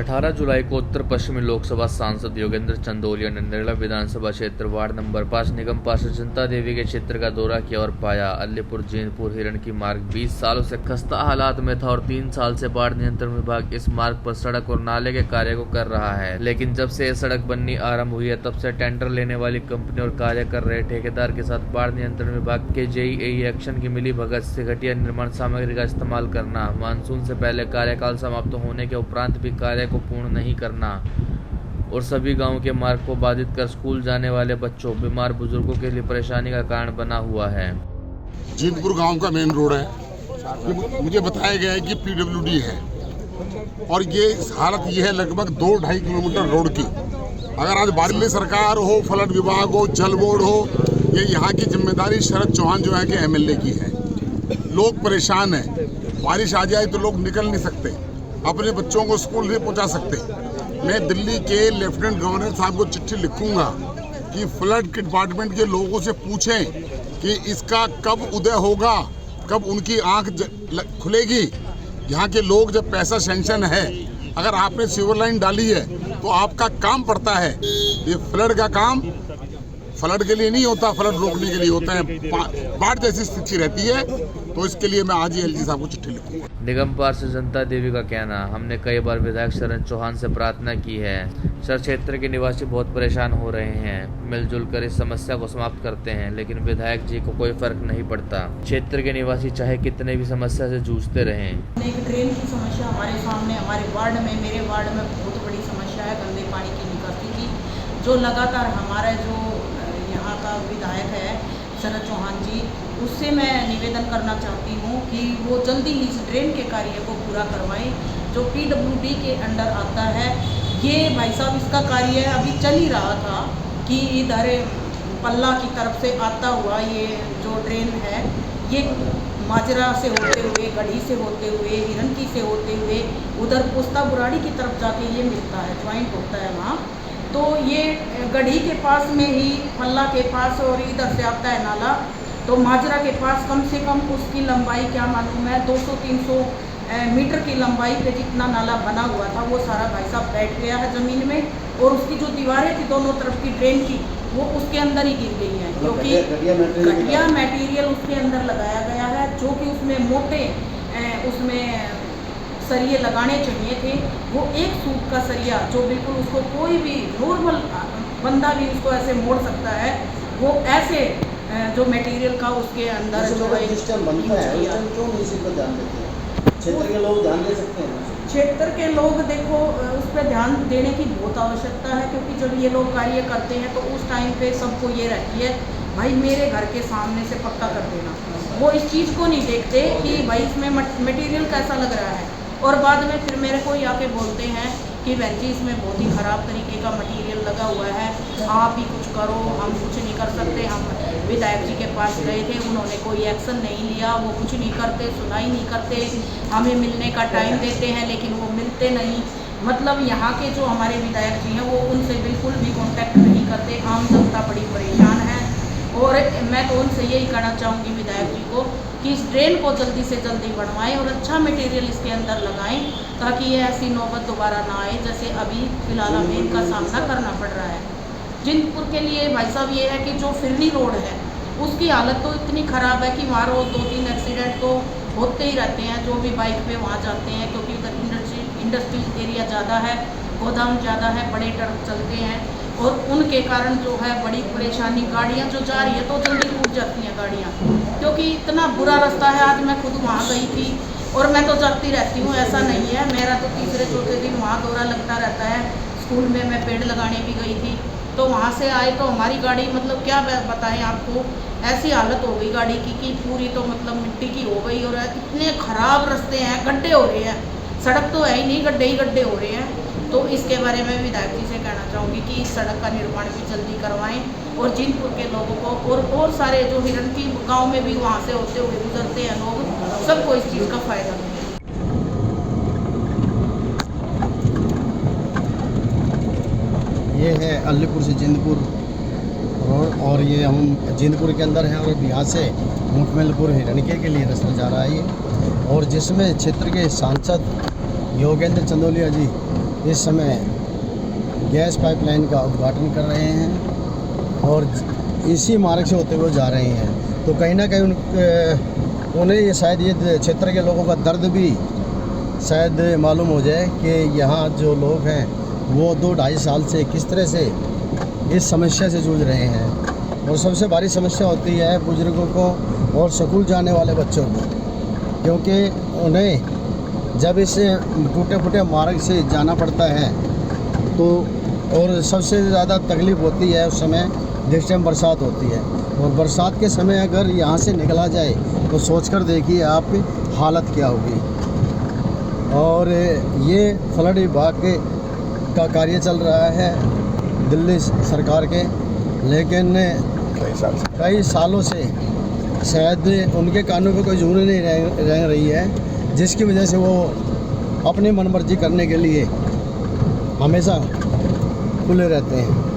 18 जुलाई को उत्तर पश्चिमी लोकसभा सांसद योगेंद्र चंदोलिया ने नरेला विधानसभा क्षेत्र वार्ड नंबर 5 निगम पार्षद जनता देवी के क्षेत्र का दौरा किया और पाया अलीपुर जैनपुर हिरणकी मार्ग 20 सालों से खस्ता हालात में था और 3 साल से बाढ़ नियंत्रण विभाग इस मार्ग पर सड़क और नाले के कार्य को कर रहा है। लेकिन जब से यह सड़क बननी आरंभ हुई है तब से टेंडर लेने वाली कंपनी और कार्य कर रहे ठेकेदार के साथ बाढ़ नियंत्रण विभाग के जेईई एक्शन की मिली भगत से घटिया निर्माण सामग्री का इस्तेमाल करना, मानसून से पहले कार्यकाल समाप्त होने के उपरांत भी कार्य को पूर्ण नहीं करना और सभी गांव के मार्ग को बाधित कर स्कूल जाने वाले बच्चों, बीमार बुजुर्गों के लिए परेशानी का कारण बना हुआ है। जैनपुर गांव का मेन रोड है। मुझे बताया गया है कि पीडब्ल्यूडी है और ये हालत ये है लगभग 2-2.5 किलोमीटर रोड की। अगर आज बादली सरकार हो, फ्लड विभाग हो, जल बोर्ड हो, ये यहाँ की जिम्मेदारी शरद चौहान जो है कि एमएलए की है। लोग परेशान हैं, बारिश आ जाए तो लोग निकल नहीं सकते, अपने बच्चों को स्कूल नहीं पहुंचा सकते। मैं दिल्ली के लेफ्टिनेंट गवर्नर साहब को चिट्ठी लिखूंगा कि फ्लड डिपार्टमेंट के लोगों से पूछें कि इसका कब उदय होगा, कब उनकी आंख खुलेगी। यहाँ के लोग जब पैसा सेंक्शन है, अगर आपने सीवर लाइन डाली है तो आपका काम पड़ता है। ये फ्लड का काम फ्लड के लिए नहीं होता, फ्लड रोकने के लिए होता है। बाढ़ जैसी स्थिति रहती है तो इसके लिए मैं आज ही एलजी साहब को चिट्ठी लिखूंगा। निगम पार्षद जनता देवी का कहना, हमने कई बार विधायक शरण चौहान से प्रार्थना की है। सर क्षेत्र के निवासी बहुत परेशान हो रहे हैं, मिलजुल कर इस समस्या को समाप्त करते हैं, लेकिन विधायक जी को कोई फर्क नहीं पड़ता। क्षेत्र के निवासी चाहे कितने भी समस्या से जूझते रहें। एक ड्रेन की समस्या हमारे सामने, हमारे वार्ड में, मेरे वार्ड में बहुत बड़ी समस्या है गंदे पानी की निकासी की, जो लगातार हमारा जो यहाँ का विधायक है शरद चौहान जी, उससे मैं निवेदन करना चाहती हूँ कि वो जल्दी इस ड्रेन के कार्य को पूरा करवाएं जो पीडब्ल्यूडी के अंडर आता है। ये भाई साहब इसका कार्य अभी चल ही रहा था कि इधर पल्ला की तरफ से आता हुआ ये जो ड्रेन है, ये माजरा से होते हुए, गढ़ी से होते हुए, हिरणकी से होते हुए उधर पोस्ता बुराड़ी की तरफ जाके ये मिलता है, ज्वाइंट होता है वहाँ। तो ये गढ़ी के पास में ही, पल्ला के पास और इधर से आता है नाला, तो माजरा के पास कम से कम उसकी लंबाई क्या मालूम है 200-300 मीटर की लंबाई पे जितना नाला बना हुआ था वो सारा भाई साहब बैठ गया है ज़मीन में, और उसकी जो दीवारें थी दोनों तरफ की ड्रेन की वो उसके अंदर ही गिर गई हैं, क्योंकि घटिया मटेरियल उसके अंदर लगाया गया है, जो कि उसमें मोटे उसमें सरिये लगाने चाहिए थे। वो एक सूट का सरिया जो बिल्कुल उसको कोई भी नॉर्मल बंदा भी उसको ऐसे मोड़ सकता है, वो ऐसे जो मटेरियल का उसके अंदर जो सिस्टम बनता है क्यों नहीं इसी पर ध्यान देते हैं? क्षेत्र के लोग ध्यान दे सकते हैं? क्षेत्र के लोग देखो उस पर ध्यान देने की बहुत आवश्यकता है, क्योंकि जब ये लोग कार्य करते हैं तो उस टाइम पे सबको ये रहती है भाई मेरे घर के सामने से पक्का कर देना। वो इस चीज़ को नहीं देखते कि भाई इसमें मटेरियल कैसा लग रहा है, और बाद में फिर मेरे को आके बोलते हैं कि बहन जी इसमें बहुत ही ख़राब तरीके का मटेरियल लगा हुआ है, आप ही कुछ करो, हम कुछ नहीं कर सकते। हम विधायक जी के पास गए थे, उन्होंने कोई एक्शन नहीं लिया, वो कुछ नहीं करते, सुनाई नहीं करते, हमें मिलने का टाइम देते हैं लेकिन वो मिलते नहीं। मतलब यहाँ के जो हमारे विधायक जी हैं वो उनसे बिल्कुल भी कॉन्टैक्ट नहीं करते। आम जनता बड़ी परेशान है और मैं तो उनसे यही कहना चाहूँगी विधायक जी को कि इस ड्रेन को जल्दी से जल्दी बनवाएं और अच्छा मटेरियल इसके अंदर लगाएं, ताकि ये ऐसी नौबत दोबारा ना आए जैसे अभी फ़िलहाल हमें इनका सामना करना पड़ रहा है। जैनपुर के लिए भाई साहब ये है कि जो फिरनी रोड है उसकी हालत तो इतनी ख़राब है कि वहाँ रोज़ 2-3 एक्सीडेंट तो होते ही रहते हैं, जो भी बाइक पे वहाँ जाते हैं, क्योंकि उधर इंडस्ट्रियल एरिया ज़्यादा है, गोदाम ज़्यादा है, बड़े ट्रक चलते हैं और उनके कारण जो है बड़ी परेशानी। गाड़ियाँ जो जा रही है तो जल्दी टूट जाती हैं गाड़ियाँ, क्योंकि इतना बुरा रास्ता है। आज मैं खुद वहाँ गई थी और मैं तो जाती रहती हूँ, ऐसा नहीं है, मेरा तो तीसरे चौथे दिन वहाँ दौरा लगता रहता है। स्कूल में मैं पेड़ लगाने भी गई थी, तो वहाँ से आए तो हमारी गाड़ी मतलब क्या बताएं आपको, ऐसी हालत हो गई गाड़ी की कि पूरी तो मतलब मिट्टी की हो गई, और इतने ख़राब रास्ते हैं, गड्ढे हो रहे हैं, सड़क तो है ही नहीं, गड्ढे ही गड्ढे हो रहे हैं। तो इसके बारे में विधायक जी से कहना चाहूँगी कि इस सड़क का निर्माण भी जल्दी करवाएं और जैनपुर के लोगों को और सारे जो हिरणकी गांव में भी वहाँ से होते हुए गुजरते हैं लोग, सबको इस चीज़ का फ़ायदा मिले। ये है अलीपुर से जैनपुर रोड और ये हम जैनपुर के अंदर हैं और यहाँ से मुखमेलपुर हिरणके के लिए रास्ता जा रहा है ये, और जिसमें क्षेत्र के सांसद योगेंद्र चंदोलिया जी इस समय गैस पाइपलाइन का उद्घाटन कर रहे हैं और इसी मार्ग से होते हुए जा रहे हैं। तो कहीं ना कहीं उन्हें ये शायद ये क्षेत्र के लोगों का दर्द भी शायद मालूम हो जाए कि यहाँ जो लोग हैं वो 2-2.5 साल से किस तरह से इस समस्या से जूझ रहे हैं। और सबसे भारी समस्या होती है बुजुर्गों को और स्कूल जाने वाले बच्चों को, क्योंकि उन्हें जब इस टूटे फूटे मार्ग से जाना पड़ता है तो और सबसे ज़्यादा तकलीफ़ होती है उस समय जिस टाइम बरसात होती है। और बरसात के समय अगर यहाँ से निकला जाए तो सोचकर देखिए आप हालत क्या होगी। और ये फ्लड विभाग का कार्य चल रहा है दिल्ली सरकार के, लेकिन कई सालों से शायद उनके कानों पे कोई जून नहीं रह रही है, जिसकी वजह से वो अपनी मनमर्जी करने के लिए हमेशा खुले रहते हैं।